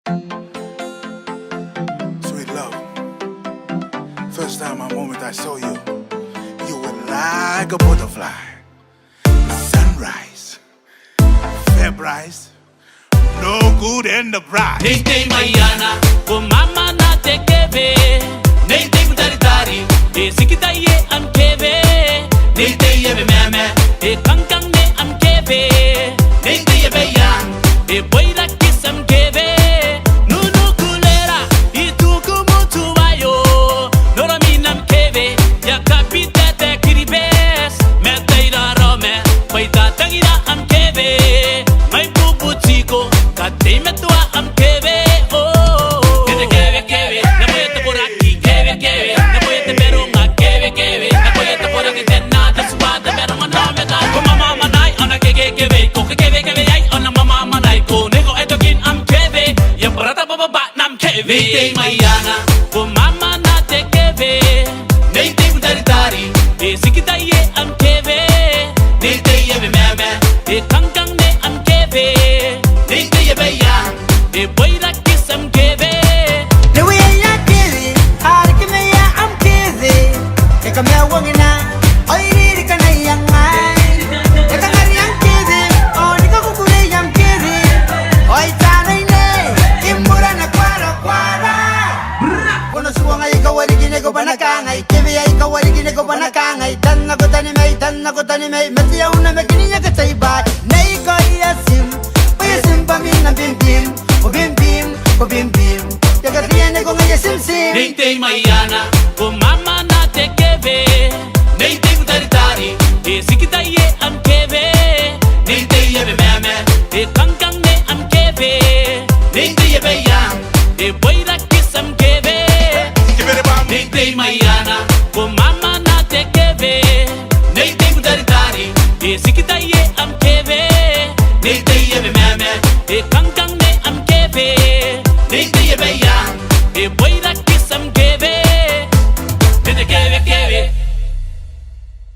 Sweet love, first time a moment I saw you, you were like a butterfly. Sunrise, Fairprice, no good enterprise. Neytey mayana, ko mama na tekebe. Neytey budari dari, e sikitaye am kebe. Neytey yebe meme, e kankang ne am kebe. Neytey yebe yang, e boyra kiss am kebe. Nunu kulera, e tuku mutu wayo. Nora minam kebe, ya kapita te kiribes. Metayra rome, paita tangira am kebe. Mai pupu chico, katay metua am kebe. Oh, kebe kebe kebe, na boyete por aquí, kebe kebe, na boyete perunga, kebe kebe, na boyete por aquí tenna, da suada perunga no me da. Ko mama manay, ona kebe kebe, ko kebe kebe ay, ona mama manay ko nego etokin am kebe, ya parata baba nam kebe. Neytey mayana, ko mama na te kebe, neytey budari dari, e sikitaye am kebe, neytey yebe meme, e kankang ne am kebe, neytey yebe yang, e boyra kiss am kebe. The way I did it, how to me I'm kizzy. Take a meal wangina, oh you need it kana yang ay. Take a ngari yang kizzy, oh ni kukule yang kizzy. Oh itana ine, imura na kwara. Kono suwanga ikawari gine ko banakanga, ikibi ikawari gine ko banakanga. Itanna ko tani mei, mati ya una mekini nya katay ba. Nei ko yasim, o yasim pa min na bim bim, o bim bim, o bim bim. Kagatiyan ko ngayon sim. Neytey mayana, ko mama na te kebe. Neytey budari dari, e sikitaye am kebe. Neytey yebe meme, e kankang ne am kebe. Neytey yebe yang, e boyra kiss am kebe. Give it a bomb. Neytey mayana, ko mama na te kebe. Neytey budari dari, e sikitaye am kebe. Neytey yebe meme, e kankang ne am kebe. Neytey yebe yang, e boy